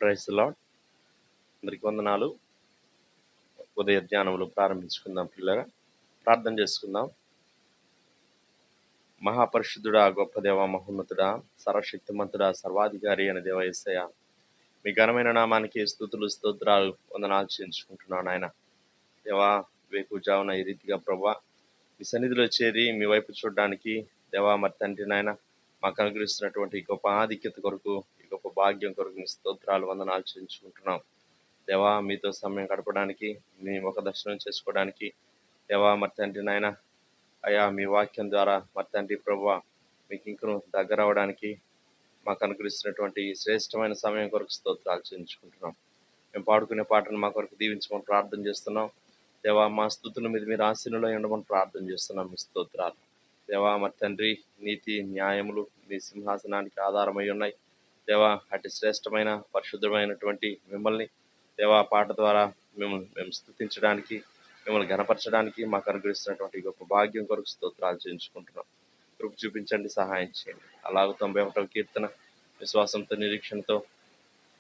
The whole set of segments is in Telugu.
Praise the lord. అందరికి వందనాలు. ఉదయ ధ్యానములు ప్రారంభించుకుందాం పిల్లరా. ప్రార్థన చేసుకుందాం. మహాపరిశుద్ధుడా, గొప్ప దేవ, మహోన్నతుడా, సర్వశక్తిమంతుడా, సర్వాధికారి అయిన దేవ యేసయ్య, మీ ఘనమైన నామానికి స్తుతులు స్తోత్రాలు వందనాలు చెల్లించుకుంటున్నాను ఆయన. దేవా, వేకుజామున ఈ రీతిగా ప్రభా మీ సన్నిధిలో చేరి మీ వైపు చూడడానికి దేవా మరి తండ్రి నాయన మాకు అనుగ్రహిస్తున్నటువంటి గొప్ప ఆధిక్యత కొరకు, ఈ గొప్ప భాగ్యం కొరకు మీ స్తోత్రాలు వందనాలు చెల్లించుకుంటున్నాం. దేవా, మీతో సమయం గడపడానికి, మీ ముఖ దర్శనం చేసుకోవడానికి దేవా మరి తండ్రి నాయన అయా మీ వాక్యం ద్వారా మరి తండ్రి ప్రభువా మీకు ఇంకను దగ్గర అవడానికి మాకు అనుగ్రహిస్తున్నటువంటి ఈ శ్రేష్టమైన సమయం కొరకు స్తోత్రాలు చెల్లించుకుంటున్నాం. మేము పాడుకునే పాటను మా కొరకు దీవించమని ప్రార్థన చేస్తున్నాం. దేవా, మా స్తుతుల మీద మీరు ఆశీనులో ఉండమని ప్రార్థన చేస్తున్నాం. మీ స్తోత్రాలు దేవా మరి తండ్రి, నీతి న్యాయములు మీ సింహాసనానికి ఆధారమై ఉన్నాయి. దేవా, అటు శ్రేష్టమైన పరిశుద్ధమైనటువంటి మిమ్మల్ని దేవా పాట ద్వారా మేము స్తుతించడానికి, మిమ్మల్ని ఘనపరచడానికి మాకు అనుగ్రహిస్తున్నటువంటి గొప్ప భాగ్యం కొరకు స్తోత్రాలు చేయించుకుంటున్నాం. కృప చూపించండి, సహాయం చేయండి. అలాగే 91వ కీర్తన విశ్వాసంతో నిరీక్షణతో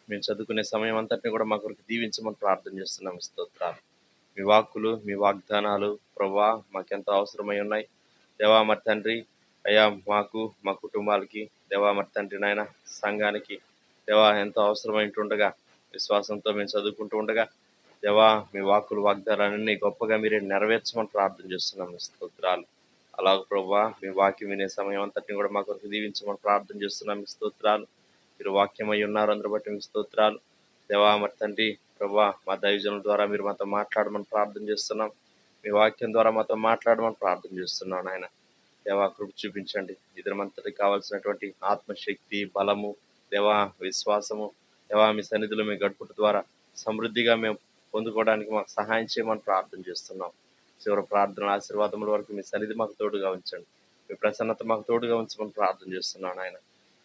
మేము చదువుకునే సమయం అంతటిని కూడా మా కొరకు దీవించమని ప్రార్థన చేస్తున్నాం. స్తోత్రాలు. మీ వాక్కులు, మీ వాగ్దానాలు ప్రభా మాకెంతో అవసరమై ఉన్నాయి. దేవా మరి తండ్రి అయ్యా, మాకు మా కుటుంబాలకి దేవా మరి తండ్రి నాయన సంఘానికి దేవా ఎంతో అవసరమైంటుండగా, విశ్వాసంతో మేము చదువుకుంటూ ఉండగా దేవా మీ వాక్కులు వాగ్దానాలన్నీ గొప్పగా మీరే నెరవేర్చమని ప్రార్థన చేస్తున్నాం. స్తోత్రాలు. అలాగే ప్రభా మీ వాక్యం వినే సమయం అంతటిని కూడా మా కొరకు దీవించమని ప్రార్థన చేస్తున్నాం. స్తోత్రాలు. మీరు వాక్యమై ఉన్నారు, అందరి బట్టి మీకు స్తోత్రాలు. దేవా మరి తండ్రి ప్రభా మా దైవజనుల ద్వారా మీరు మాతో మాట్లాడమని ప్రార్థన చేస్తున్నాం. మీ వాక్యం ద్వారా మాతో మాట్లాడమని ప్రార్థన చేస్తున్నాను ఆయన. దేవా కృప చూపించండి. ఇద్దరమంతటికి కావాల్సినటువంటి ఆత్మశక్తి, బలము, దేవా విశ్వాసము దేవా మీ సన్నిధిలో మీ గడుపుట ద్వారా సమృద్ధిగా మేము పొందుకోవడానికి మాకు సహాయం చేయమని ప్రార్థన చేస్తున్నాం. చివరి ప్రార్థన ఆశీర్వాదముల వరకు మీ సన్నిధి మాకు తోడుగా ఉంచండి. మీ ప్రసన్నత మాకు తోడుగా ఉంచమని ప్రార్థన చేస్తున్నాను ఆయన.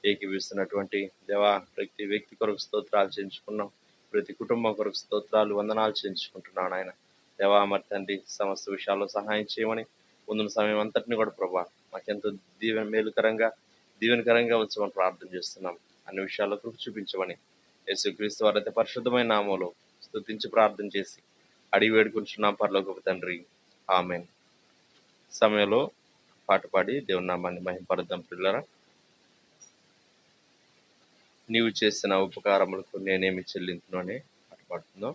ఏకీవిస్తున్నటువంటి దేవా ప్రతి వ్యక్తి కొరకు స్తోత్రాలు చేయించుకున్నాం. ప్రతి కుటుంబం కొరకు స్తోత్రాలు వందనాలు చేయించుకుంటున్నాను ఆయన. దేవా మరి తండ్రి సమస్త విషయాల్లో సహాయం చేయమని ముందున్న సమయం అంతటిని కూడా ప్రభా మాకెంతో దీవెనకరంగా ఉంచమని ప్రార్థన చేస్తున్నాం. అన్ని విషయాల్లో కృప చూపించమని యేసుక్రీస్తు వారైతే పరిశుద్ధమైన నామములో స్తుతించి ప్రార్థన చేసి అడిగి వేడుకుంటున్నాం పరలోకపు తండ్రి, ఆమేన్. సమయంలో పాట పాడి దేవుని నామాన్ని మహిమపరుద్దాం పిల్లరా. నీవు చేసిన ఉపకారములకు నేనేమి చెల్లించును అనే పాట పాడుతుందాం.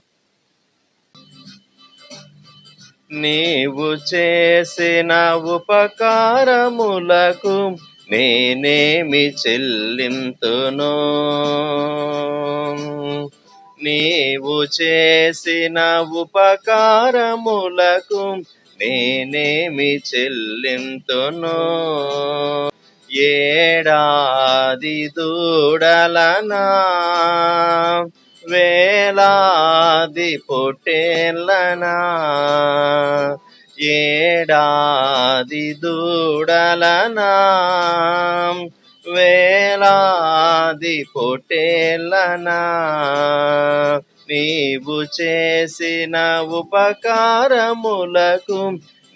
నీవు చేసిన ఉపకారములకు నేనేమి చెల్లింతును, నీవు చేసిన ఉపకారములకు నేనేమి చెల్లింతును. ఏడాది దూడలనా, వేలాది పొట్టేళ్ళనా, ఏడాది దూడలనా, వేలాది పొట్టేళ్ళనా, నీవు చేసిన ఉపకారములకు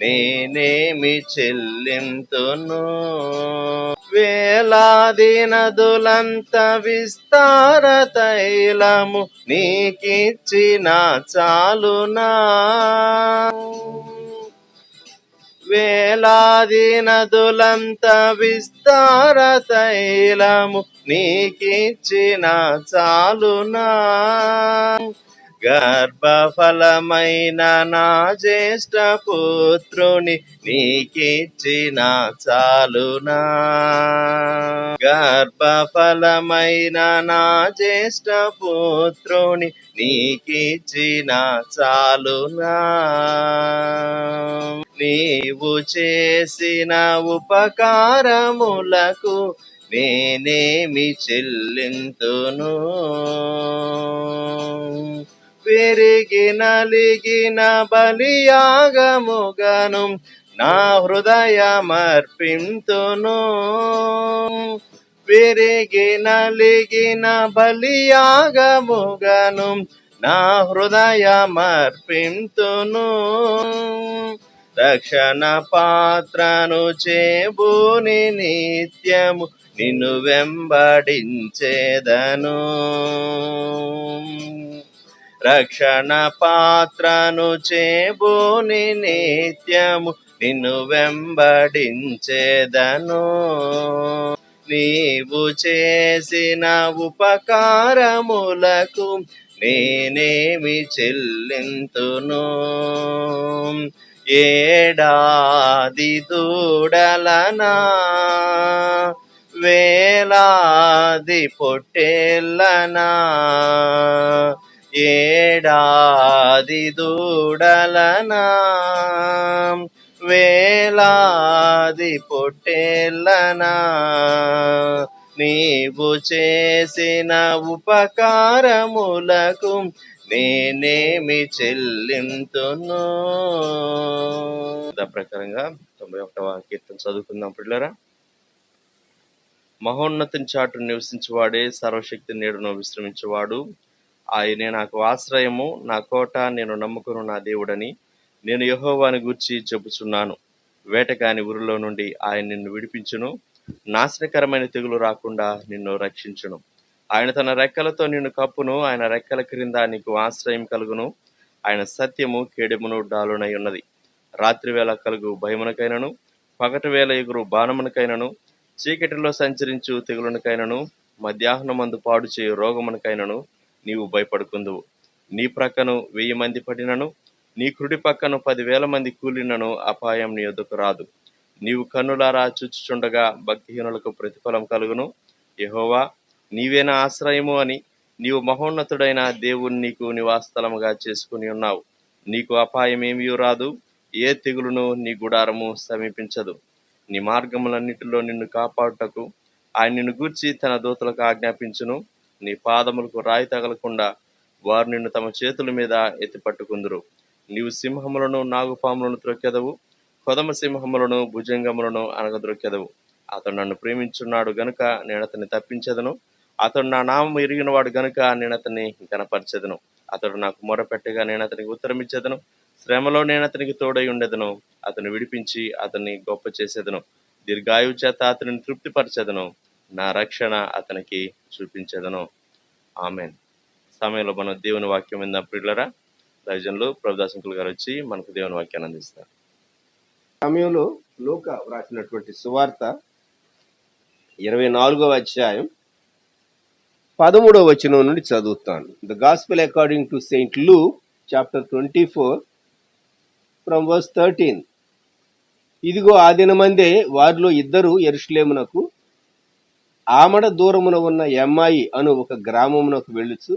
నేనేమి చెల్లింతును. వేలాది నదులంత విస్తార తైలము నీకిచ్చిన చాలునా, వేలాది నదులంత విస్తార తైలము నీకిచ్చిన చాలునా. గర్భఫలమైన నా జ్యేష్ఠ పుత్రుని నీకిచ్చిన చాలునా, గర్భఫలమైన నా జ్యేష్ఠ పుత్రుని నీకిచ్చిన చాలునా. నీవు చేసిన ఉపకారములకు నేనేమి చెల్లింతును. పెరిగి నలిగిన బలియాగముగను నా హృదయమర్పింతును, పెరిగి నలిగిన బలియాగముగను నా హృదయమర్పింతును. రక్షణ పాత్రను చేబూని నిత్యము నిన్ను వెంబడించేదను. రక్షణ పాత్రను చేబూని నిత్యము నిన్ను వెంబడించేదను. నీవు చేసిన ఉపకారములకు నేనేమి చెల్లింతును? ఏడాది దూడలనా, వేలాది పొట్టేళ్ళనా, ఏడాది దూడలనా, వేలాది పొట్టేళ్ళనా, నీవు చేసిన ఉపకారములకు నేనేమి చెల్లింతును? ప్రకారంగా 91వ కీర్తన చదువుకుందాం పిల్లరా. మహోన్నతిని చాటు నివసించువాడే సర్వశక్తి నీడను విశ్రమించేవాడు. ఆయనే నాకు ఆశ్రయము, నా కోట, నేను నమ్ముకును నా దేవుడని నేను యెహోవాను గూర్చి చెప్పుచున్నాను. వేటగాని ఊరిలో నుండి ఆయన నిన్ను విడిపించును, నాశనకరమైన తెగులు రాకుండా నిన్ను రక్షించును. ఆయన తన రెక్కలతో నిన్ను కప్పును, ఆయన రెక్కల క్రింద నీకు ఆశ్రయం కలుగును. ఆయన సత్యము కేడెమును డాలునై ఉన్నది. రాత్రి వేళ కలుగు భయమునకైనను, పగటి వేళ ఎగురు బాణమునకైనను, చీకటిలో సంచరించు తెగులునకైనను, మధ్యాహ్నమందు పాడు చేయు రోగమునకైనను నీవు భయపడుకుందువు. నీ ప్రక్కను 1000 మంది పడినను, నీ కుడి పక్కను 10,000 మంది కూలినను అపాయం నీ యొద్దకు రాదు. నీవు కన్నులారా చూచుచుండగా భక్తిహీనులకు ప్రతిఫలం కలుగును. యెహోవా, నీవే నా ఆశ్రయము అని నీవు మహోన్నతుడైన దేవుని నీకు నివాసస్థలముగా చేసుకుని ఉన్నావు. నీకు అపాయం ఏమీ రాదు, ఏ తెగులును నీ గుడారము సమీపించదు. నీ మార్గములన్నిటిలో నిన్ను కాపాడుటకు ఆయన నిన్ను గూర్చి తన దూతలకు ఆజ్ఞాపించును. నీ పాదములకు రాయి తగలకుండా వారు నిన్ను తమ చేతుల మీద ఎత్తిపట్టుకుందురు. నీవు సింహములను, నాగుపాములను త్రొక్కెదవు, కొదమ సింహములను, భుజంగములను అనగద్రొక్కెదవు. అతడు నన్ను ప్రేమించున్నాడు గనుక నేను అతన్ని తప్పించెదను. అతడు నా నామం ఎరిగినవాడు గనుక నేను అతన్ని కనపరచెదను. అతడు నాకు మొరపెట్టగా నేను అతనికి ఉత్తరమిచ్చేదను. శ్రమలో నేను అతనికి తోడై ఉండెదను. అతను విడిపించి అతన్ని గొప్ప చేసేదను. దీర్ఘాయువు చేత అతనిని తృప్తిపరచెదను. నా రక్షణ అతనికి చూపించెదను. ఆమెన్. సమయంలో మనం దేవుని వాక్యం విందాం ప్రియులరా. దైవజనులు ప్రభుదాసంకులు గారు వచ్చి మనకు దేవుని వాక్యాన్ని అందిస్తారు. సమయంలో లూకా వ్రాసినటువంటి సువార్త 24వ అధ్యాయం 13వ వచనం నుండి చదువుతాను. The gospel according to Saint Luke chapter 24 from verse 13. ఇదిగో ఆ దినమందే వారిలో ఇద్దరు యెరూషలేమునకు ఆమడ దూరమున ఉన్న ఎమ్మాయి అను ఒక గ్రామమునకు వెళ్ళుచు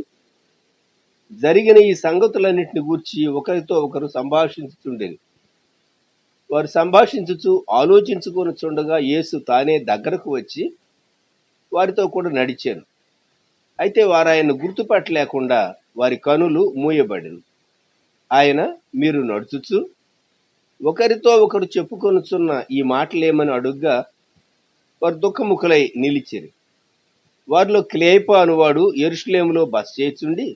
జరిగిన ఈ సంగతులన్నిటిని గూర్చి ఒకరితో ఒకరు సంభాషించుచుండేది. వారు సంభాషించుచు ఆలోచించుకొనుచుండగా యేసు తానే దగ్గరకు వచ్చి వారితో కూడా నడిచాను. అయితే వారు ఆయన్ను గుర్తుపట్టలేకుండా వారి కనులు మూయబడిను. ఆయన, మీరు నడుచుచు ఒకరితో ఒకరు చెప్పుకొనుచున్న ఈ మాటలేమని అడుగ్గా వారు దుఃఖముఖులై నిలిచిరి. వారిలో క్లేయపా అనువాడు యెరూషలేములో బస చేయుచుండి,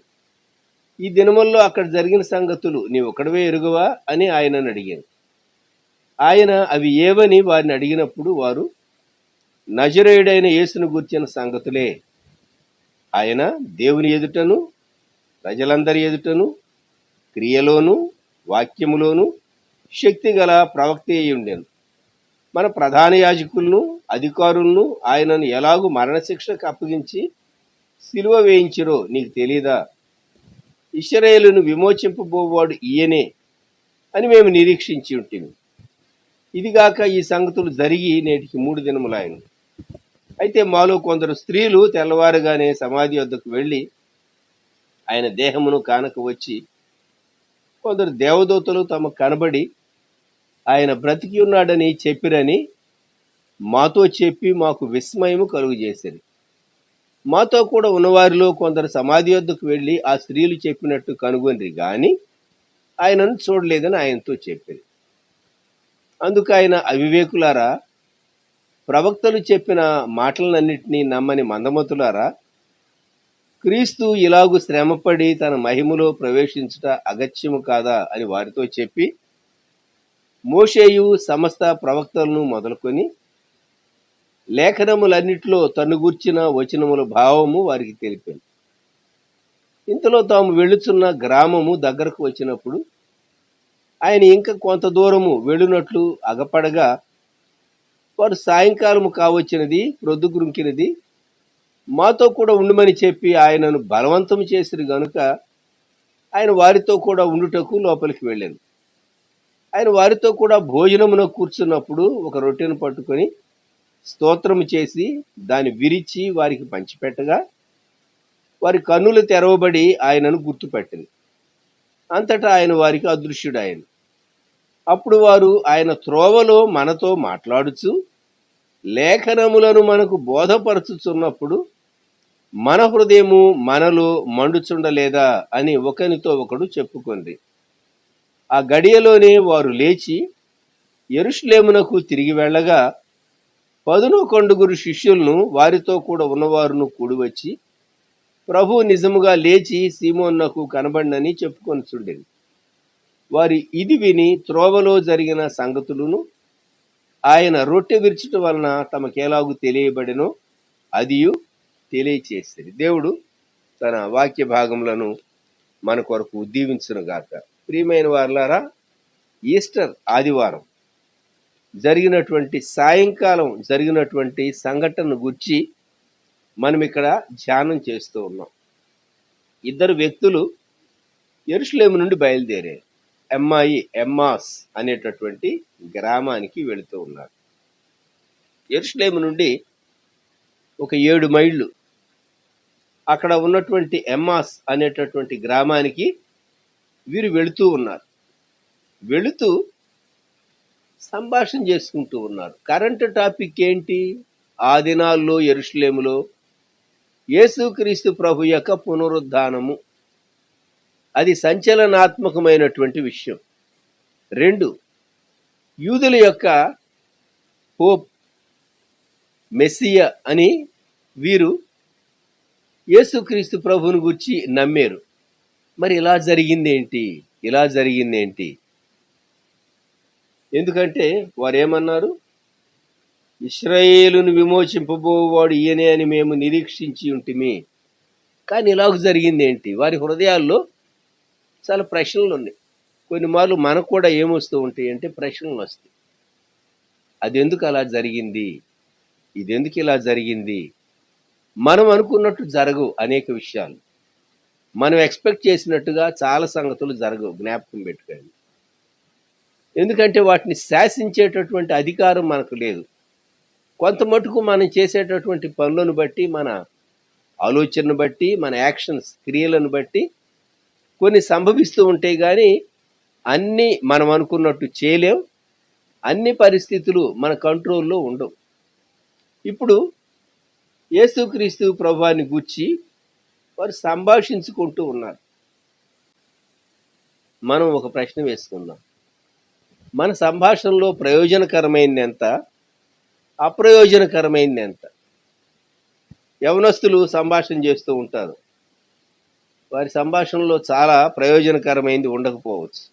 ఈ దినముల్లో అక్కడ జరిగిన సంగతులు నీ ఒకడివే ఎరుగువా అని ఆయనను అడిగాను. ఆయన అవి ఏవని వారిని అడిగినప్పుడు వారు, నజరేయుడైన యేసును గూర్చిన సంగతులే. ఆయన దేవుని ఎదుటను ప్రజలందరి ఎదుటను క్రియలోను వాక్యములోను శక్తి గల ప్రవక్త అయి ఉండెను. మన ప్రధాన యాజకులను అధికారులను ఆయనను ఎలాగూ మరణశిక్షకు అప్పగించి సిలువ వేయించిరో నీకు తెలీదా? ఇశ్రాయేలును విమోచింపబోవాడు ఈయనే అని మేము నిరీక్షించి ఉంటిమి. ఇదిగాక ఈ సంగతులు జరిగి నేటికి 3 దినములాయను. అయితే మాలో కొందరు స్త్రీలు తెల్లవారుగానే సమాధి వద్దకు వెళ్ళి ఆయన దేహమును కానక వచ్చి, కొందరు దేవదూతలు తమకు కనబడి ఆయన బ్రతికి ఉన్నాడని చెప్పిరని మాతో చెప్పి మాకు విస్మయము కలుగు చేశారు. మాతో కూడా ఉన్నవారిలో కొందరు సమాధి వద్దకు వెళ్ళి ఆ స్త్రీలు చెప్పినట్టు కనుగొని గాని ఆయనను చూడలేదని ఆయనతో చెప్పారు. అందుకు ఆయన, అవివేకులారా, ప్రవక్తలు చెప్పిన మాటలన్నింటినీ నమ్మని మందమతులారా, క్రీస్తు ఇలాగు శ్రమపడి తన మహిమలో ప్రవేశించుట అగత్యము కాదా అని వారితో చెప్పి, మోషేయు సమస్త ప్రవక్తలను మొదలుకొని లేఖనములన్నిటిలో తను గూర్చిన వచనముల భావము వారికి తెలిపాను. ఇంతలో తాము వెళ్ళుచున్న గ్రామము దగ్గరకు వచ్చినప్పుడు ఆయన ఇంకా కొంత దూరము వెళ్ళునట్లు అగపడగా వారు సాయంకాలము కావచ్చినది, ప్రొద్దుగురుంకినది, మాతో కూడా ఉండమని చెప్పి ఆయనను బలవంతం చేసిరు గనుక ఆయన వారితో కూడా ఉండుటకు లోపలికి వెళ్ళాను. ఆయన వారితో కూడా భోజనమున కూర్చున్నప్పుడు ఒక రొట్టెను పట్టుకొని స్తోత్రము చేసి దాన్ని విరిచి వారికి పంచిపెట్టగా వారి కన్నులు తెరవబడి ఆయనను గుర్తుపెట్టింది. అంతటా ఆయన వారికి అదృశ్యుడాయను. అప్పుడు వారు ఆయన త్రోవలో మనతో మాట్లాడుచు లేఖనములను మనకు బోధపరచుచున్నప్పుడు మన హృదయము మనలో మండుచుండలేదా అని ఒకనితో ఒకడు చెప్పుకొంది. ఆ గడియలోనే వారు లేచి యెరూషలేమునకు తిరిగి వెళ్ళగా 11 శిష్యులను వారితో కూడా ఉన్నవారును కూడివచ్చి ప్రభు నిజముగా లేచి సీమోనునకు కనబడినని చెప్పుకొనుచుండెను. వారి ఇది విని త్రోవలో జరిగిన సంగతులను ఆయన రొట్టె విరుచుట వలన తమకెలాగు తెలియబడినో అదియు తెలియచేసిరి. దేవుడు తన వాక్య భాగములను మన కొరకు దీవించునుగాక. ప్రియమైన వారలారా, ఈస్టర్ ఆదివారం సాయంకాలం జరిగినటువంటి సంఘటనను గురించి మనం ఇక్కడ ధ్యానం చేస్తూ ఉన్నాం. ఇద్దరు వ్యక్తులు యెరూషలేము నుండి బయలుదేరారు. ఎమ్మాస్ అనేటటువంటి గ్రామానికి వెళుతూ ఉన్నారు. యెరూషలేము నుండి ఒక 7 మైళ్ళు అక్కడ ఉన్నటువంటి ఎమ్మాస్ అనేటటువంటి గ్రామానికి వీరు వెళుతూ ఉన్నారు. వెళుతూ సంభాషణ చేసుకుంటూ ఉన్నారు. కరెంట్ టాపిక్ ఏంటి? ఆ దినాల్లో యెరూషలేములో యేసుక్రీస్తు ప్రభు యొక్క పునరుద్ధానము. అది సంచలనాత్మకమైనటువంటి విషయం. 2, యూదుల యొక్క హోప్, మెస్సియా అని వీరు యేసుక్రీస్తు ప్రభువును గురించి నమ్మారు. మరి ఇలా జరిగిందేంటి? ఎందుకంటే వారు ఏమన్నారు? ఇశ్రాయేలును విమోచింపబోవాడు ఈయనే అని మేము నిరీక్షించి ఉంటిమి. కానీ ఇలాగ జరిగిందేంటి? వారి హృదయాల్లో చాలా ప్రశ్నలు ఉన్నాయి. కొన్ని మార్లు మనకు కూడా ఏమొస్తూ ఉంటాయి అంటే ప్రశ్నలు వస్తాయి. అది ఎందుకు అలా జరిగింది? ఇదెందుకు ఇలా జరిగింది? మనం అనుకున్నట్టు జరగవు అనేక విషయాలు. మనం ఎక్స్పెక్ట్ చేసినట్టుగా చాలా సంగతులు జరగవు. జ్ఞాపకం పెట్టుకోండి. ఎందుకంటే వాటిని శాసించేటటువంటి అధికారం మనకు లేదు. కొంత మటుకు మనం చేసేటటువంటి పనులను బట్టి, మన ఆలోచనను బట్టి, మన యాక్షన్స్, క్రియలను బట్టి కొన్ని సంభవిస్తూ ఉంటాయి. కానీ అన్నీ మనం అనుకున్నట్టు చేయలేం. అన్ని పరిస్థితులు మన కంట్రోల్లో ఉండవు. ఇప్పుడు యేసుక్రీస్తు ప్రభువాన్ని గూర్చి వారు సంభాషించుకుంటూ ఉన్నారు. మనం ఒక ప్రశ్న వేసుకుందాం. మన సంభాషణలో ప్రయోజనకరమైంది ఎంత, అప్రయోజనకరమైంది ఎంత? యవనస్తులు సంభాషణ చేస్తూ ఉంటారు. వారి సంభాషణలో చాలా ప్రయోజనకరమైంది ఉండకపోవచ్చు.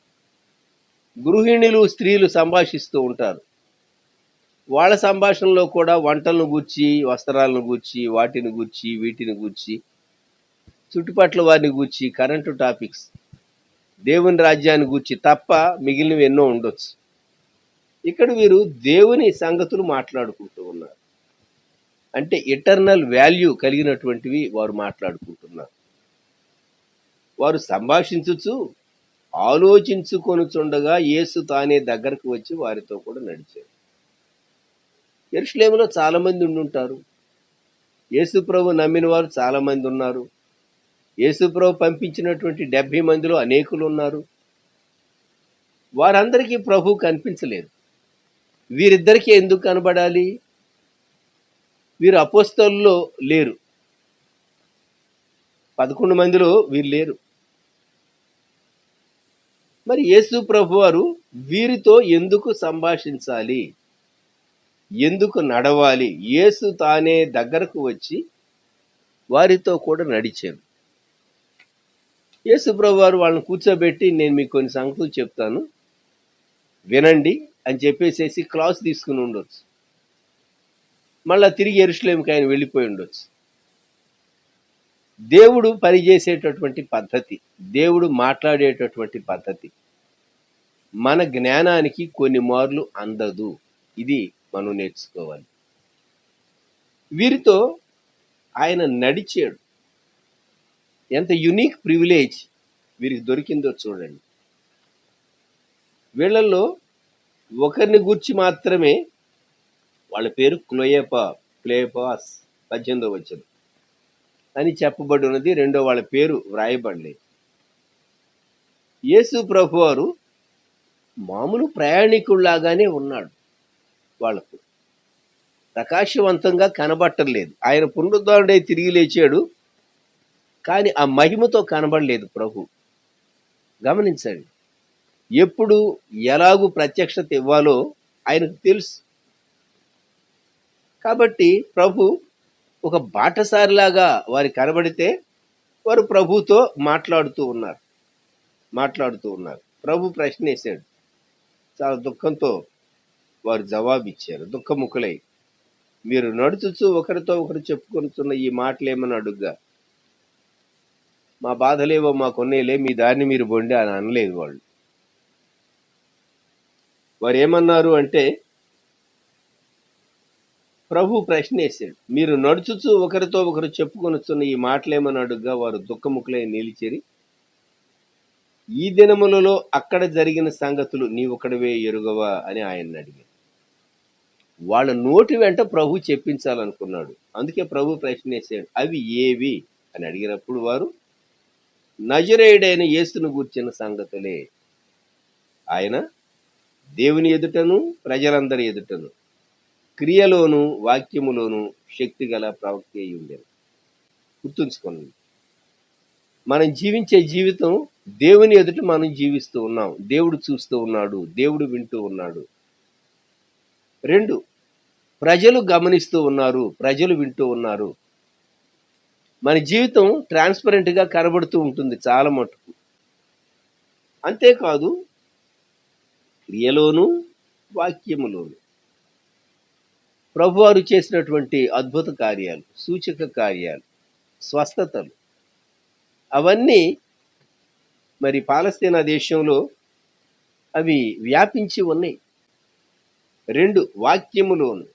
గృహిణులు, స్త్రీలు సంభాషిస్తూ ఉంటారు. వాళ్ళ సంభాషణలో కూడా వంటలను గూర్చి, వస్త్రాలను గూర్చి, వాటిని గూర్చి, వీటిని గూర్చి, చుట్టుపట్ల వారిని గూర్చి, కరెంటు టాపిక్స్, దేవుని రాజ్యాన్ని గూర్చి తప్ప మిగిలినవి ఎన్నో ఉండొచ్చు. ఇక్కడ వీరు దేవుని సంగతులు మాట్లాడుకుంటూ ఉన్నారు. అంటే ఎటర్నల్ వాల్యూ కలిగినటువంటివి వారు మాట్లాడుకుంటున్నారు. వారు సంభాషించుచు ఆలోచించుకొనుచుండగా యేసు తానే దగ్గరకు వచ్చి వారితో కూడా నడిచారు. యెరూషలేములో చాలా మంది ఉండుంటారు. యేసు ప్రభు నమ్మిన వారు చాలా మంది ఉన్నారు. యేసు ప్రభు పంపించినటువంటి 70 మందిలో అనేకులు ఉన్నారు. వారందరికీ ప్రభు కనిపించలేదు. వీరిద్దరికీ ఎందుకు కనబడాలి? వీరు అపోస్తలుల్లో లేరు. 11 మందిలో వీరు లేరు. మరి యేసు ప్రభు వారు వీరితో ఎందుకు సంభాషించాలి? ఎందుకు నడవాలి? యేసు తానే దగ్గరకు వచ్చి వారితో కూడా నడిచారు. యేసు ప్రభు వారు వాళ్ళని కూర్చోబెట్టి, నేను మీకు కొన్ని సంగతులు చెప్తాను వినండి అని చెప్పేసేసి క్లాస్ తీసుకుని ఉండొచ్చు. మళ్ళా తిరిగి యెరూషలేముకి ఆయన వెళ్ళిపోయి ఉండొచ్చు. దేవుడు పనిచేసేటటువంటి పద్ధతి, దేవుడు మాట్లాడేటటువంటి పద్ధతి మన జ్ఞానానికి కొన్ని మార్లు అందదు. ఇది మనం నేర్చుకోవాలి. వీరితో ఆయన నడిచాడు. ఎంత యునిక్ ప్రివిలేజ్ వీరికి దొరికిందో చూడండి. వీళ్ళల్లో ఒకరిని గూర్చి మాత్రమే, వాళ్ళ పేరు క్లోయపాస్ 18వ వచనం అని చెప్పబడి ఉన్నది. రెండో వాళ్ళ పేరు వ్రాయబడలేదు. యేసు ప్రభువారు మామూలు ప్రయాణికుల్లాగానే ఉన్నాడు. వాళ్ళకు ప్రకాశవంతంగా కనబట్టలేదు. ఆయన పునరుద్ధరణై తిరిగి లేచాడు, కానీ ఆ మహిమతో కనబడలేదు ప్రభు. గమనించండి, ఎప్పుడు ఎలాగూ ప్రత్యక్షత ఇవ్వాలో ఆయనకు తెలుసు. కాబట్టి ప్రభు ఒక బాటసారిలాగా వారి కనబడితే వారు ప్రభుతో మాట్లాడుతూ ఉన్నారు. ప్రభు ప్రశ్న వేశాడు. చాలా దుఃఖంతో వారు జవాబిచ్చారు, దుఃఖముఖులై. మీరు నడుచుచు ఒకరితో ఒకరు చెప్పుకొనుచున్న ఈ మాటలేమని అడుగ్గా, మా బాధలేవో మాకున్నాయిలే, మీ దారిని మీరు బొండి అని అనలేదు వాళ్ళు. వారు ఏమన్నారు అంటే, ప్రభు ప్రశ్న వేశాడు, మీరు నడుచుచు ఒకరితో ఒకరు చెప్పుకొనుచున్న ఈ మాటలేమని అడుగ్గా వారు దుఃఖముఖులై నిలిచిరి. ఈ దినములలో అక్కడ జరిగిన సంగతులు నీవొకడివే ఎరుగవా అని ఆయన అడిగాడు. వాళ్ళ నోటి వెంట ప్రభు చెప్పించాలనుకున్నాడు. అందుకే ప్రభు ప్రశ్న వేశాడు, అవి ఏవి అని అడిగినప్పుడు వారు నజరేయుడైన యేసును గూర్చిన సంగతులే. ఆయన దేవుని ఎదుటను ప్రజలందరి ఎదుటను క్రియలోను వాక్యములోను శక్తి గల ప్రవక్త అయి ఉండేది. గుర్తుంచుకోండి, మనం జీవించే జీవితం దేవుని ఎదుట మనం జీవిస్తూ ఉన్నాం. దేవుడు చూస్తూ ఉన్నాడు, దేవుడు వింటూ ఉన్నాడు. 2, ప్రజలు గమనిస్తూ ఉన్నారు, ప్రజలు వింటూ ఉన్నారు. మన జీవితం ట్రాన్స్పరెంట్గా కనబడుతూ ఉంటుంది చాలా మటుకు. అంతేకాదు, క్రియలోను వాక్యములోను ప్రభువారు చేసినటువంటి అద్భుత కార్యాలు, సూచక కార్యాలు, స్వస్థతలు, అవన్నీ మరి పాలస్తీనా దేశంలో అవి వ్యాపించి ఉన్నాయి. 2, వాక్యములోను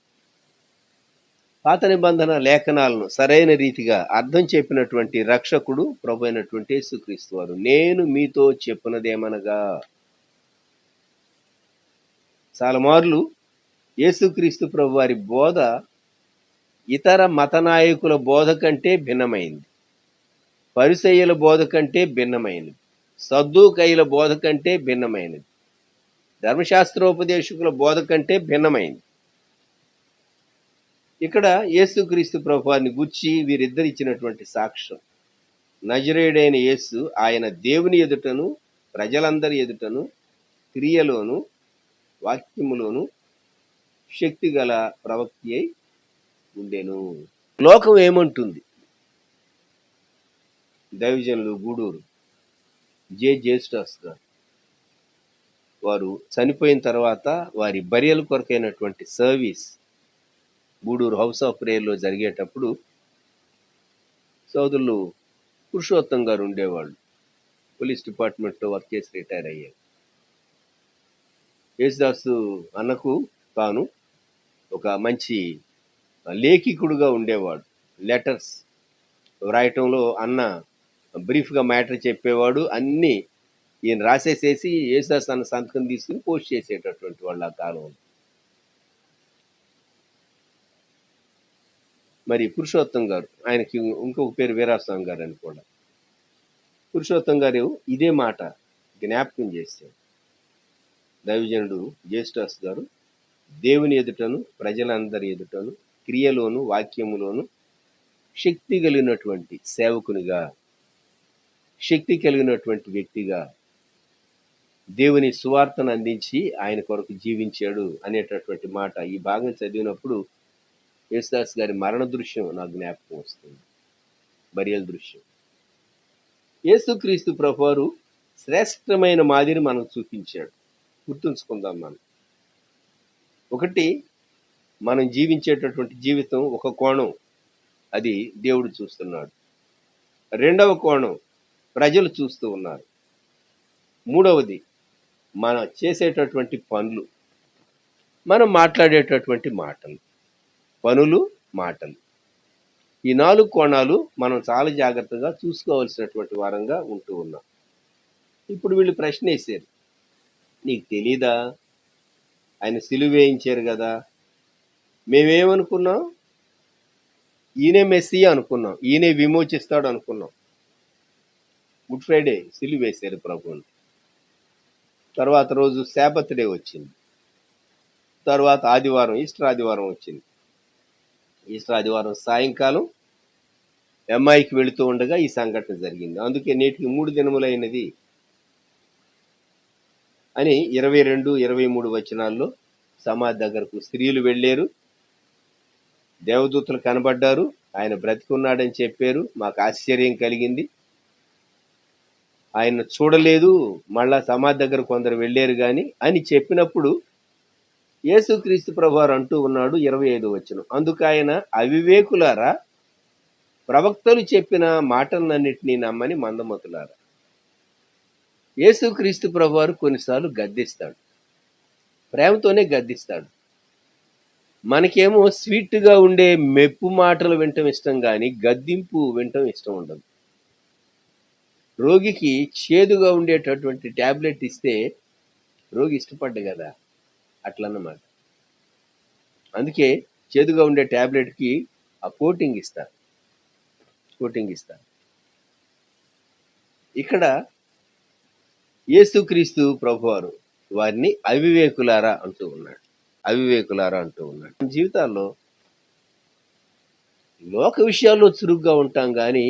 పాత నిబంధన లేఖనాలను సరైన రీతిగా అర్థం చెప్పినటువంటి రక్షకుడు ప్రభు అయినటువంటి యేసుక్రీస్తు వారు, నేను మీతో చెప్పునదేమనగా. చాలా మార్లు యేసుక్రీస్తు ప్రభు వారి బోధ ఇతర మత నాయకుల బోధ కంటే భిన్నమైంది, పరిసయ్యుల బోధ కంటే భిన్నమైనది, సద్దూకయ్యుల బోధ కంటే భిన్నమైనది, ధర్మశాస్త్రోపదేశకుల బోధ కంటే భిన్నమైంది. ఇక్కడ యేసుక్రీస్తు ప్రభు వారిని గూర్చి వీరిద్దరు ఇచ్చినటువంటి సాక్ష్యం, నజరేయుడైన యేసు ఆయన దేవుని ఎదుటను ప్రజలందరి ఎదుటను క్రియలోను వాక్యములోను శక్తి గల ప్రవక్తి అయి ఉండెను. లోకం ఏమంటుంది? దైవజనులు గూడూరు జేస్టాస్ గారు వారు చనిపోయిన తర్వాత వారి బరియల్ కొరకైనటువంటి సర్వీస్ గూడూరు హౌస్ ఆఫ్ ప్రేయర్లో జరిగేటప్పుడు సోదరులు పురుషోత్తం గారు ఉండేవాళ్ళు. పోలీస్ డిపార్ట్మెంట్లో వర్క్ చేసి రిటైర్ అయ్యారు. యేసుదాసు అన్నకు తాను ఒక మంచి లేఖికుడుగా ఉండేవాడు. లెటర్స్ వ్రాయటంలో అన్న బ్రీఫ్గా మ్యాటర్ చెప్పేవాడు. అన్నీ ఈయన రాసేసేసి యేసుదాస్ అన్న సంతకం తీసుకుని పోస్ట్ చేసేటటువంటి వాళ్ళు ఆ కాలంలో. మరి పురుషోత్తం గారు, ఆయనకి ఇంకొక పేరు వీరాస్వామి గారు అని కూడా, పురుషోత్తం గారు ఇదే మాట జ్ఞాపకం చేశారు. దైవజనుడు జేస్టాస్ గారు దేవుని ఎదుటను ప్రజలందరి ఎదుటను క్రియలోను వాక్యములోను శక్తి కలిగినటువంటి సేవకునిగా, శక్తి కలిగినటువంటి వ్యక్తిగా దేవుని సువార్తను అందించి ఆయన కొరకు జీవించాడు అనేటటువంటి మాట ఈ భాగం చదివినప్పుడు యేసుదాస్ గారి మరణ దృశ్యం నాకు జ్ఞాపకం వస్తుంది, బరియల్ దృశ్యం. యేసుక్రీస్తు ప్రభువారు శ్రేష్టమైన మాదిరి మనకు చూపించాడు. గుర్తుంచుకుందాం మనం. ఒకటి, మనం జీవించేటటువంటి జీవితం ఒక కోణం, అది దేవుడు చూస్తున్నాడు. రెండవ కోణం ప్రజలు చూస్తూ ఉన్నారు. మూడవది మనం చేసేటటువంటి పనులు, మనం మాట్లాడేటటువంటి మాటలు, పనులు, మాటలు. ఈ 4 కోణాలు మనం చాలా జాగ్రత్తగా చూసుకోవాల్సినటువంటి వారంగా ఉంటూ ఉన్నాం. ఇప్పుడు వీళ్ళు ప్రశ్న వేశారు, నీకు తెలీదా ఆయన సిలువ వేయించారు కదా, మేమేమనుకున్నాం, ఈయనే మెస్సియా అనుకున్నాం, ఈయనే విమోచిస్తాడు అనుకున్నాం. గుడ్ ఫ్రైడే సిలువ వేశారు ప్రభువుని. తర్వాత రోజు శాబత్ డే వచ్చింది. తర్వాత ఆదివారం, ఈస్టర్ ఆదివారం వచ్చింది. ఈస్టర్ ఆదివారం సాయంకాలం ఎంఐకి వెళుతూ ఉండగా ఈ సంఘటన జరిగింది. అందుకే నేటికి 3 దినములైనది అని 22, 23 వచనాల్లో సమాధి దగ్గరకు స్త్రీలు వెళ్ళారు, దేవదూతలు కనబడ్డారు, ఆయన బ్రతికున్నాడని చెప్పారు. మాకు ఆశ్చర్యం కలిగింది. ఆయన చూడలేదు, మళ్ళా సమాధి దగ్గర కొందరు వెళ్ళారు కానీ అని చెప్పినప్పుడు యేసుక్రీస్తు ప్రభువారు అంటూ ఉన్నాడు 25వ వచనం, అందుకు ఆయన, అవివేకులారా, ప్రవక్తలు చెప్పిన మాటలన్నిటినీ నమ్మని మందమతులారా. యేసుక్రీస్తు ప్రభువారు కొన్నిసార్లు గద్దిస్తాడు, ప్రేమతోనే గద్దిస్తాడు. మనకేమో స్వీట్గా ఉండే మెప్పు మాటలు వినటం ఇష్టం కానీ గద్దింపు వినటం ఇష్టం ఉండదు. రోగికి చేదుగా ఉండేటటువంటి ట్యాబ్లెట్ ఇస్తే రోగి ఇష్టపడ్డు కదా, అట్లన్నమాట. అందుకే చేదుగా ఉండే ట్యాబ్లెట్కి ఆ కోటింగ్ ఇస్తారు. ఇక్కడ యేసుక్రీస్తు ప్రభువారు వారిని అవివేకులారా అంటూ ఉన్నాడు. మన జీవితాల్లో లోక విషయాల్లో చురుగ్గా ఉంటాం కానీ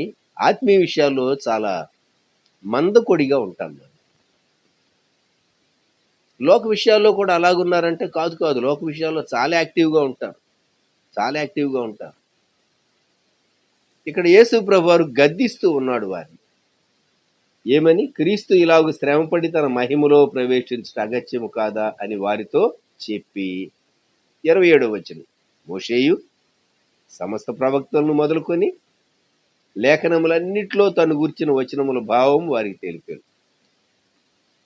ఆత్మీయ విషయాల్లో చాలా మందకొడిగా ఉంటాం. లోక విషయాల్లో కూడా అలాగున్నారంటే కాదు. లోక విషయాల్లో చాలా యాక్టివ్గా ఉంటారు. ఇక్కడ యేసు ప్రభువారు గద్దిస్తూ ఉన్నాడు వారిని. ఏమని? క్రీస్తు ఇలాగ శ్రమపడి తన మహిమలో ప్రవేశించట అగత్యము కాదా అని వారితో చెప్పి 27వ వచనం, మోషేయు సమస్త ప్రవక్తలను మొదలుకొని లేఖనములన్నిట్లో తను గుర్చిన వచనముల భావం వారికి తెలిపారు.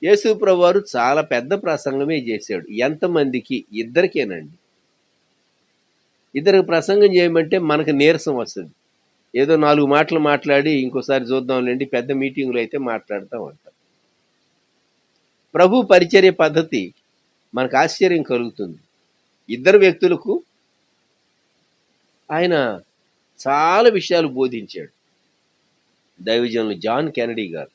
యేసు ప్రభువారు చాలా పెద్ద ప్రసంగమే చేశాడు. ఎంతమందికి? ఇద్దరికేనండి. ఇద్దరికి ప్రసంగం చేయమంటే మనకు నీరసం వస్తుంది. ఏదో 4 మాటలు మాట్లాడి ఇంకోసారి చూద్దాంలేండి, పెద్ద మీటింగులు అయితే మాట్లాడుతూ ఉంటాం. ప్రభు పరిచర్య పద్ధతి మనకు ఆశ్చర్యం కలుగుతుంది. ఇద్దరు వ్యక్తులకు ఆయన చాలా విషయాలు బోధించాడు. దైవజనులు జాన్ కెనడీ గారు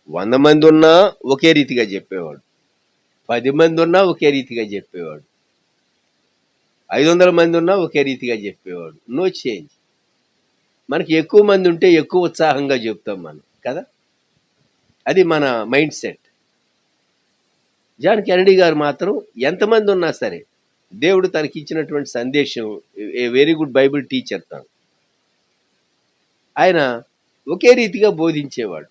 100 మంది ఉన్నా ఒకే రీతిగా చెప్పేవాడు, 10 మంది ఉన్నా ఒకే రీతిగా చెప్పేవాడు, 500 మంది ఉన్నా ఒకే రీతిగా చెప్పేవాడు. No change. మనకి ఎక్కువ మంది ఉంటే ఎక్కువ ఉత్సాహంగా చెప్తాం మనం కదా, అది మన మైండ్ సెట్. జాన్ కెనడీ గారు మాత్రం ఎంతమంది ఉన్నా సరే దేవుడు తనకి ఇచ్చినటువంటి సందేశం, a very good Bible teacher తాను, ఆయన ఒకే రీతిగా బోధించేవాడు.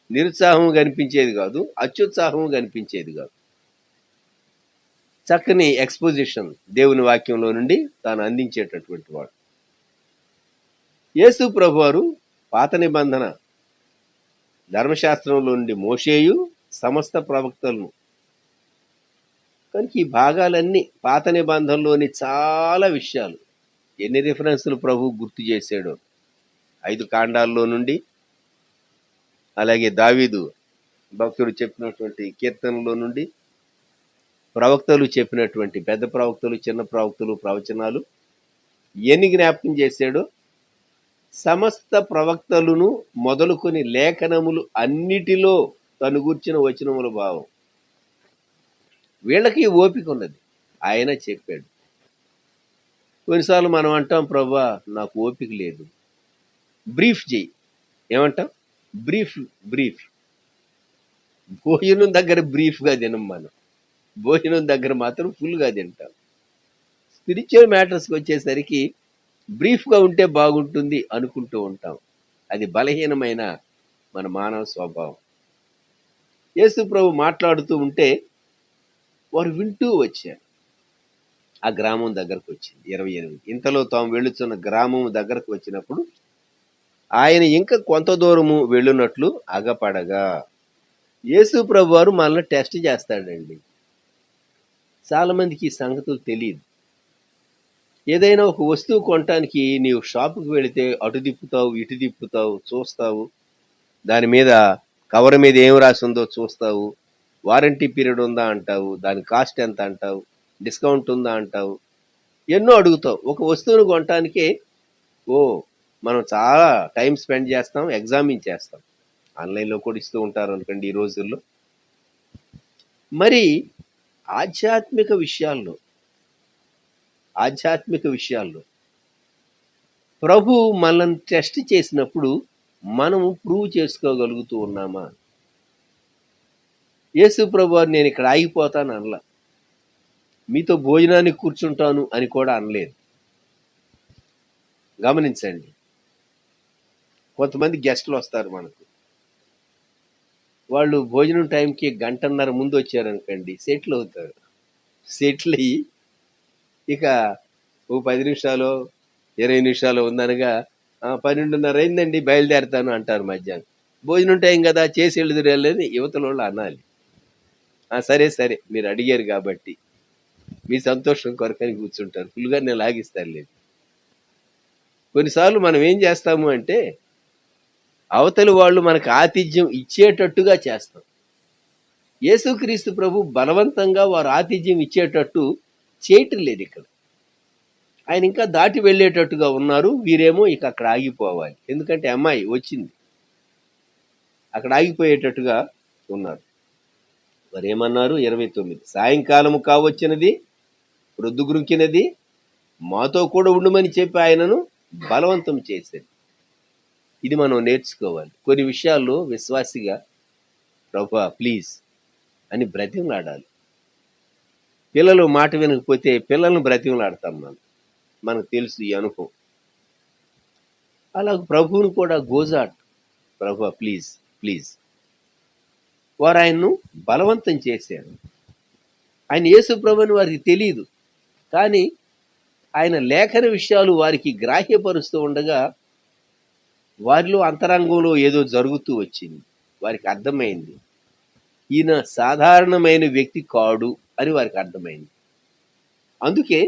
నిరుత్సాహం కనిపించేది కాదు, అత్యుత్సాహం కనిపించేది కాదు. చక్కని ఎక్స్పోజిషన్ దేవుని వాక్యంలో నుండి తాను అందించేటటువంటి వాడు. యేసు ప్రభువారు పాత నిబంధన ధర్మశాస్త్రంలో నుండి మోషేయు సమస్త ప్రవక్తలను, కనుక ఈ భాగాలన్నీ పాత నిబంధనలోని చాలా విషయాలు, ఎన్ని రిఫరెన్సులు ప్రభు గుర్తు చేశాడో 5 కాండాల్లో నుండి, అలాగే దావీదు భక్తుడు చెప్పినటువంటి కీర్తనలో నుండి, ప్రవక్తలు చెప్పినటువంటి పెద్ద ప్రవక్తలు, చిన్న ప్రవక్తలు ప్రవచనాలు ఎన్ని జ్ఞాపకం చేశాడో, సమస్త ప్రవక్తలను మొదలుకొని లేఖనములు అన్నిటిలో తను గూర్చిన వచనముల భావం. వీళ్ళకి ఓపిక ఉన్నది, ఆయన చెప్పాడు. కొన్నిసార్లు మనం అంటాం, ప్రభా నాకు ఓపిక లేదు, బ్రీఫ్ చేయి. ఏమంటాం? బ్రీఫ్. భోజనం దగ్గర బ్రీఫ్గా తినం మనం, భోజనం దగ్గర మాత్రం ఫుల్గా తింటాం. స్పిరిచువల్ మ్యాటర్స్కి వచ్చేసరికి బ్రీఫ్గా ఉంటే బాగుంటుంది అనుకుంటూ ఉంటాం. అది బలహీనమైన మన మానవ స్వభావం. యేసు ప్రభు మాట్లాడుతూ ఉంటే వారు వింటూ వచ్చారు. ఆ గ్రామం దగ్గరకు వచ్చింది 28. ఇంతలో తాము వెళ్ళుచున్న గ్రామం దగ్గరకు వచ్చినప్పుడు ఆయన ఇంకా కొంత దూరము వెళ్ళునట్లు అగపడగా. యేసు ప్రభు వారు మనల్ని టెస్ట్ చేస్తాడండి. చాలా మందికి ఈ సంగతులు తెలియదు. ఏదైనా ఒక వస్తువు కొనటానికి నీవు షాపుకి వెళితే అటు తిప్పుతావు, ఇటు తిప్పుతావు, చూస్తావు. దాని మీద కవర్ మీద ఏం రాసి ఉందో చూస్తావు. వారంటీ పీరియడ్ ఉందా అంటావు. దాని కాస్ట్ ఎంత అంటావు. డిస్కౌంట్ ఉందా అంటావు. ఎన్నో అడుగుతావు. ఒక వస్తువును కొనటానికే మనం చాలా టైం స్పెండ్ చేస్తాం, ఎగ్జామిన్ చేస్తాం. ఆన్లైన్లో కూడా ఇస్తూ ఉంటారు అనుకోండి ఈ రోజుల్లో. మరి ఆధ్యాత్మిక విషయాల్లో ప్రభు మనల్ని టెస్ట్ చేసినప్పుడు మనము ప్రూవ్ చేసుకోగలుగుతూ ఉన్నామా? యేసు ప్రభు వారు నేను ఇక్కడ ఆగిపోతాను అనలా, మీతో భోజనానికి కూర్చుంటాను అని కూడా అనలేదు. గమనించండి, కొంతమంది గెస్టులు వస్తారు మనకు. వాళ్ళు భోజనం టైంకి గంటన్నర ముందు వచ్చారనుకోండి, సెటిల్ అవుతారు. సెటిల్ అయ్యి ఇక ఓ 10 నిమిషాలు 20 నిమిషాలు ఉందనగా 12:30 అయిందండి బయలుదేరుతాను అంటారు మధ్యాహ్నం. భోజనం టైం కదా చేసి వెళ్ళదురేళ్ళని యువతల వాళ్ళు అనాలి. సరే సరే మీరు అడిగారు కాబట్టి మీ సంతోషం కొరకని కూర్చుంటారు. ఫుల్గా నేను లాగిస్తారు లేదు. కొన్నిసార్లు మనం ఏం చేస్తాము అంటే అవతలి వాళ్ళు మనకు ఆతిథ్యం ఇచ్చేటట్టుగా చేస్తాం. యేసుక్రీస్తు ప్రభు బలవంతంగా వారు ఆతిథ్యం ఇచ్చేటట్టు చేయటం లేదు ఇక్కడ. ఆయన ఇంకా దాటి వెళ్ళేటట్టుగా ఉన్నారు. వీరేమో ఇక అక్కడ ఆగిపోవాలి. ఎందుకంటే అమ్మాయి వచ్చింది, అక్కడ ఆగిపోయేటట్టుగా ఉన్నారు. మరి ఏమన్నారు? 29, సాయంకాలము కావచ్చినది, ప్రొద్దుగురుకినది, మాతో కూడా ఉండమని చెప్పి ఆయనను బలవంతం చేసేది. ఇది మనం నేర్చుకోవాలి. కొన్ని విషయాల్లో విశ్వాసిగా ప్రభువా ప్లీజ్ అని బ్రతిమలాడాలి. పిల్లలు మాట వినకపోతే పిల్లలను బ్రతిమలాడతాం మనకు తెలుసు ఈ అనుభవం. అలా ప్రభువును కూడా గోజాట్, ప్రభువా ప్లీజ్ ప్లీజ్. వారు ఆయన్ను బలవంతం చేశారు. ఆయన యేసు ప్రభుని వారికి తెలియదు, కానీ ఆయన లేఖన విషయాలు వారికి గ్రాహ్యపరుస్తూ ఉండగా వారిలో అంతరంగంలో ఏదో జరుగుతూ వచ్చింది. వారికి అర్థమైంది ఈయన సాధారణమైన వ్యక్తి కాడు అని వారికి అర్థమైంది. అందుకే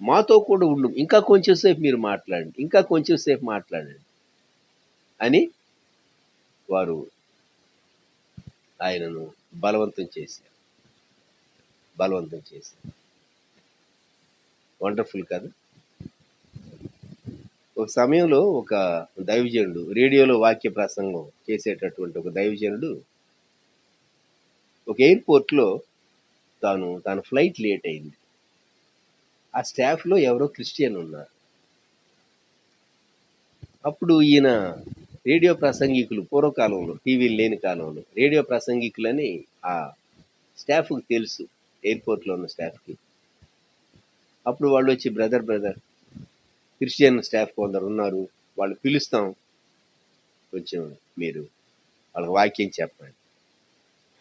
మాతో కూడా ఉండు, ఇంకా కొంచెం సేపు మీరు మాట్లాడండి, ఇంకా కొంచెం సేపు మాట్లాడండి అని వారు ఆయనను బలవంతం చేశారు. వండర్ఫుల్ కదా. ఒక సమయంలో ఒక దైవజనుడు, రేడియోలో వాక్య ప్రసంగం చేసేటటువంటి ఒక దైవజనుడు ఒక ఎయిర్పోర్ట్లో తన ఫ్లైట్ లేట్ అయింది. ఆ స్టాఫ్లో ఎవరో క్రిస్టియన్ ఉన్నారు. అప్పుడు ఈయన రేడియో ప్రసంగికులు, పూర్వకాలంలో టీవీలు లేని కాలంలో రేడియో ప్రసంగికులని ఆ స్టాఫ్కి తెలుసు, ఎయిర్పోర్ట్లో ఉన్న స్టాఫ్కి. అప్పుడు వాళ్ళు వచ్చి బ్రదర్ క్రిస్టియన్ స్టాఫ్ కొందరు ఉన్నారు, వాళ్ళు పిలుస్తాం, కొంచెం మీరు వాళ్ళకి వాక్యం చెప్పండి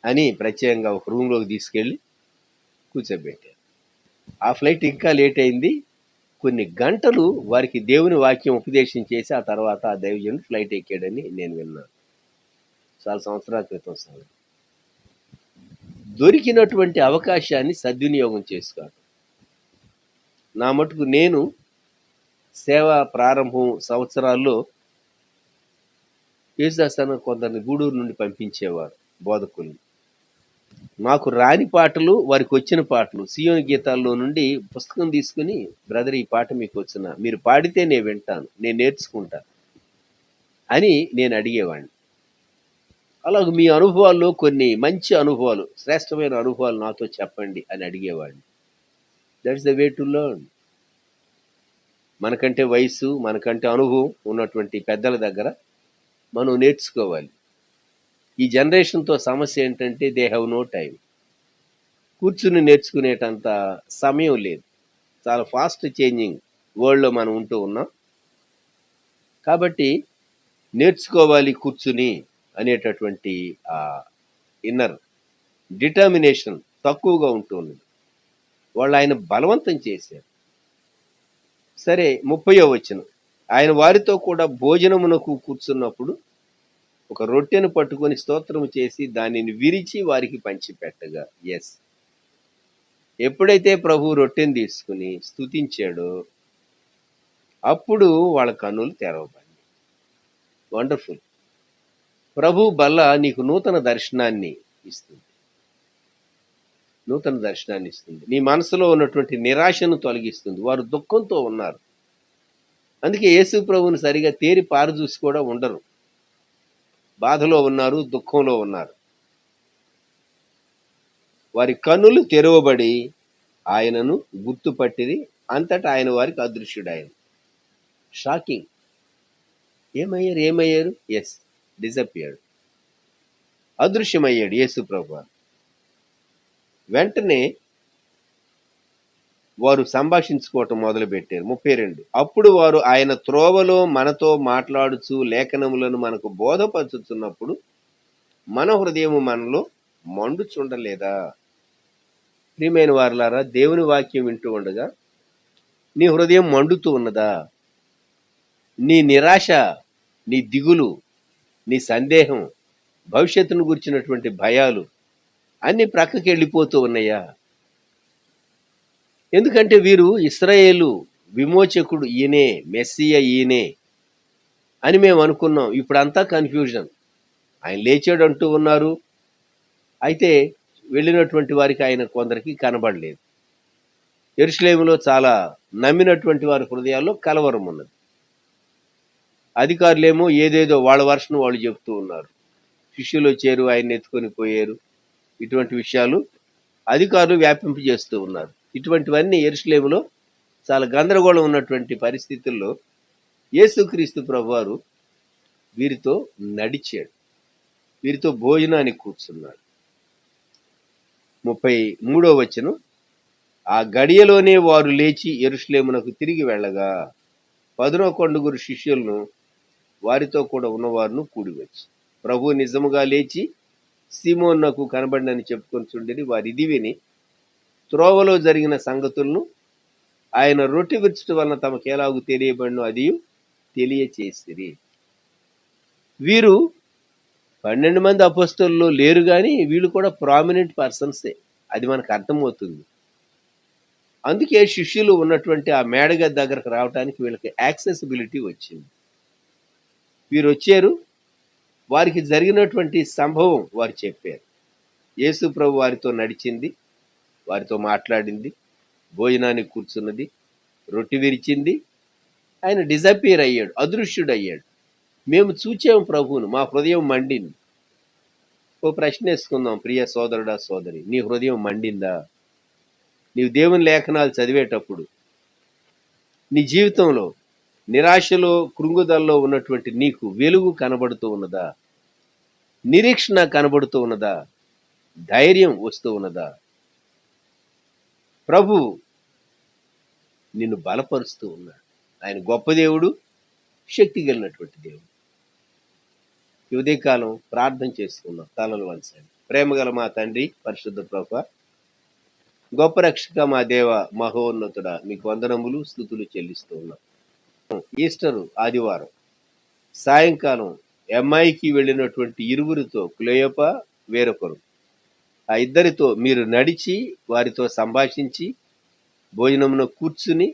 అని ప్రత్యేకంగా ఒక రూమ్లోకి తీసుకెళ్ళి కూర్చోబెట్టారు. ఆ ఫ్లైట్ ఇంకా లేట్ అయింది. కొన్ని గంటలు వారికి దేవుని వాక్యం ఉపదేశం చేసి ఆ తర్వాత ఆ దైవజనుడు ఫ్లైట్ ఎక్కాడని నేను విన్నాను. చాలా సంవత్సరాల క్రితం సంగతి. దొరికినటువంటి అవకాశాన్ని సద్వినియోగం చేసుకోవాలి. నా మటుకు నేను సేవా ప్రారంభం సంవత్సరాల్లో యేసుదాసన కొందరిని గూడూరు నుండి పంపించేవారు బోధకుల్ని. మాకు రాని పాటలు, వారికి వచ్చిన పాటలు సియోని గీతాల్లో నుండి పుస్తకం తీసుకుని, బ్రదర్ ఈ పాట మీకు వచ్చిన, మీరు పాడితే నేను వింటాను, నేను నేర్చుకుంటా అని నేను అడిగేవాడిని. అలాగే మీ అనుభవాల్లో కొన్ని మంచి అనుభవాలు, శ్రేష్టమైన అనుభవాలు నాతో చెప్పండి అని అడిగేవాడిని. That's the way to learn. మనకంటే వయసు, మనకంటే అనుభవం ఉన్నటువంటి పెద్దల దగ్గర మనం నేర్చుకోవాలి. ఈ జనరేషన్తో సమస్య ఏంటంటే దే హ్యావ్ నో టైం. కూర్చుని నేర్చుకునేటంత సమయం లేదు. చాలా ఫాస్ట్ చేంజింగ్ వరల్డ్లో మనం ఉంటూ ఉన్నాం. కాబట్టి నేర్చుకోవాలి కూర్చుని అనేటటువంటి ఇన్నర్ డిటర్మినేషన్ తక్కువగా ఉంటుంది. వాళ్ళు ఆయన బలవంతం చేశారు. సరే 30వ వచనం. ఆయన వారితో కూడా భోజనమునకు కూర్చున్నప్పుడు ఒక రొట్టెను పట్టుకొని స్తోత్రము చేసి దానిని విరిచి వారికి పంచిపెట్టగా. ఎస్, ఎప్పుడైతే ప్రభు రొట్టెను తీసుకుని స్తుతించాడో అప్పుడు వాళ్ళ కన్నులు తెరవబడి. వండర్ఫుల్. ప్రభు బల్ల నీకు నూతన దర్శనాన్ని ఇస్తుంది. నూతన దర్శనాన్ని ఇస్తుంది. నీ మనసులో ఉన్నటువంటి నిరాశను తొలగిస్తుంది. వారు దుఃఖంతో ఉన్నారు. అందుకే యేసు ప్రభువుని సరిగా తేరి పారజూసి కూడా ఉండరు. బాధలో ఉన్నారు, దుఃఖంలో ఉన్నారు. వారి కన్నులు తెరవబడి ఆయనను గుర్తుపట్టిరి. అంతటా ఆయన వారికి అదృశ్యుడాయన. షాకింగ్. ఏమయ్యారు? Yes, disappeared. అదృశ్యమయ్యాడు యేసు ప్రభు. వెంటనే వారు సంభాషించుకోవటం మొదలుపెట్టారు. 32. అప్పుడు వారు ఆయన త్రోవలో మనతో మాట్లాడుచు లేఖనములను మనకు బోధపరుచుతున్నప్పుడు మన హృదయము మనలో మండుచుండలేదా? ప్రియమైన వారలారా, దేవుని వాక్యం వింటూ ఉండగా నీ హృదయం మండుతూ ఉన్నదా? నీ నిరాశ, నీ దిగులు, నీ సందేహం, భవిష్యత్తును గురించినటువంటి భయాలు అన్ని ప్రక్కకి వెళ్ళిపోతూ ఉన్నాయా? ఎందుకంటే వీరు ఇశ్రాయేలు విమోచకుడు ఈయనే, మెస్సియ ఈయనే అని మేము అనుకున్నాం. ఇప్పుడంతా కన్ఫ్యూజన్. ఆయన లేచాడు అంటూ ఉన్నారు. అయితే వెళ్ళినటువంటి వారికి ఆయన కొందరికి కనబడలేదు. యెరూషలేములో చాలా నమ్మినటువంటి వారి హృదయాల్లో కలవరం ఉన్నది. అధికారులేమో ఏదేదో వాళ్ళ వర్షను వాళ్ళు చెప్తూ ఉన్నారు. శిష్యులు వచ్చారు, ఆయన ఎత్తుకొని పోయారు. ఇటువంటి విషయాలు అధికారులు వ్యాపింపజేస్తూ ఉన్నారు. ఇటువంటివన్నీ యెరూషలేములో చాలా గందరగోళం ఉన్నటువంటి పరిస్థితుల్లో యేసుక్రీస్తు ప్రభువారు వీరితో నడిచాడు. వీరితో భోజనానికి కూర్చున్నాడు. 33వ వచనం. ఆ గడియలోనే వారు లేచి యెరూషలేమునకు తిరిగి వెళ్ళగా 11 శిష్యులను వారితో కూడా ఉన్నవారును కూడివచ్చి ప్రభు నిజముగా లేచి సీమోనునకు కనబడినని చెప్పుకొని చుండిరి. వారి ఇది విని త్రోవలో జరిగిన సంగతులను ఆయన రొట్టె విరుచడం వలన తమకు ఎలాగూ తెలియబడినో అది తెలియచేసిరి. వీరు 12 మంది అపొస్తలుల్లో లేరు, కానీ వీళ్ళు కూడా ప్రామినెంట్ పర్సన్సే. అది మనకు అర్థమవుతుంది. అందుకే శిష్యులు ఉన్నటువంటి ఆ మేడగది దగ్గరకు రావడానికి వీళ్ళకి యాక్సెసిబిలిటీ వచ్చింది. వీరు వచ్చారు, వారికి జరిగినటువంటి సంభవం వారు చెప్పారు. యేసు ప్రభు వారితో నడిచింది, వారితో మాట్లాడింది, భోజనానికి కూర్చున్నది, రొట్టె విరిచింది. ఆయన డిజపియర్ అయ్యాడు, అదృశ్యుడయ్యాడు. మేము చూచాము ప్రభువును, మా హృదయం మండింది. ఓ ప్రశ్న వేసుకుందాం, ప్రియ సోదరుడా సోదరి, నీ హృదయం మండిందా? నీవు దేవుని లేఖనాలు చదివేటప్పుడు నీ జీవితంలో నిరాశలో, కృంగుదల్లో ఉన్నటువంటి నీకు వెలుగు కనబడుతూ ఉన్నదా? నిరీక్షణ కనబడుతూ ఉన్నదా? ధైర్యం వస్తూ ఉన్నదా? ప్రభు నిన్ను బలపరుస్తూ ఉన్నాడు. ఆయన గొప్ప దేవుడు, శక్తి కలిగినటువంటి దేవుడు. ఈ ఉదయకాలం ప్రార్థన చేసుకున్నాం. తలలు వంచండి. ప్రేమగల మా తండ్రి, పరిశుద్ధ ప్రభువా, గొప్ప రక్షక మా దేవ మహోన్నతుడా, మీకు వందనములు, స్తుతులు చెల్లిస్తూ ఉన్నాం. ఈస్టరు ఆదివారం సాయంకాలం ఎంఐకి వెళ్ళినటువంటి ఇరువురితో, క్లెయోప వేరొకరు, ఆ ఇద్దరితో మీరు నడిచి వారితో సంభాషించి భోజనమున కూర్చుని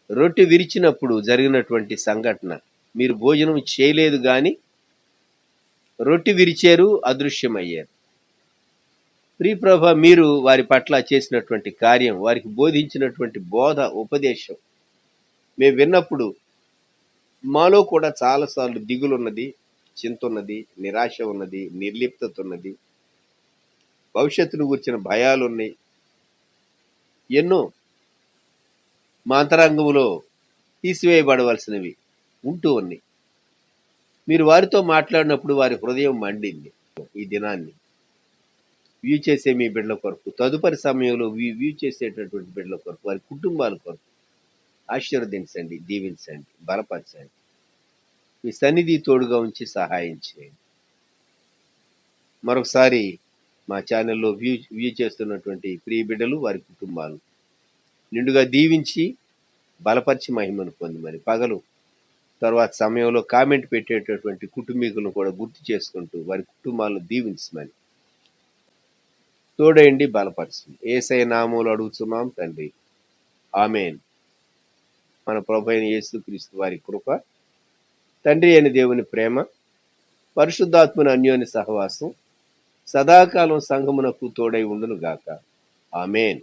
రొట్టె విరిచినప్పుడు జరిగినటువంటి సంఘటన. మీరు భోజనం చేయలేదు, కానీ రొట్టె విరిచారు, అదృశ్యమయ్యారు. ప్రియప్రభ, మీరు వారి పట్ల చేసినటువంటి కార్యం, వారికి బోధించినటువంటి బోధ, ఉపదేశం మేము విన్నప్పుడు మాలో కూడా చాలాసార్లు దిగులున్నది, చింత ఉన్నది, నిరాశ ఉన్నది, నిర్లిప్తత ఉన్నది, భవిష్యత్తును గురించిన భయాలు ఉన్నాయి. ఎన్నో మా అంతరంగంలో తీసివేయబడవలసినవి ఉంటూ ఉన్నాయి. మీరు వారితో మాట్లాడినప్పుడు వారి హృదయం మండింది. ఈ దినాన్ని వ్యూ చేసే మీ బిడ్డల కొరకు, తదుపరి సమయంలో వ్యూ చేసేటటువంటి బిడ్డల కొరకు, వారి కుటుంబాల కొరకు ఆశీర్వదించండి, దీవించండి, బలపరచండి. మీ సన్నిధి తోడుగా ఉంచి సహాయం చేయండి. మరొకసారి మా ఛానల్లో వ్యూ చేస్తున్నటువంటి ప్రియ బిడ్డలు, వారి కుటుంబాలు నిండుగా దీవించి బలపరిచి మహిమను పొందమని, పగలు తర్వాత సమయంలో కామెంట్ పెట్టేటటువంటి కుటుంబీకులను కూడా గుర్తు చేసుకుంటూ వారి కుటుంబాలను దీవించమని, తోడయండి, బలపరచండి. యేసయ్య నామములో అడుగుతున్నాం తండ్రి, ఆమేన్. మన ప్రభు అయిన యేసుక్రీస్తు వారి కృప, తండ్రి అయిన దేవుని ప్రేమ, పరిశుద్ధాత్మని అన్యోన్య సహవాసం సదాకాలం సంఘమునకు తోడై ఉండును గాక. ఆమేన్.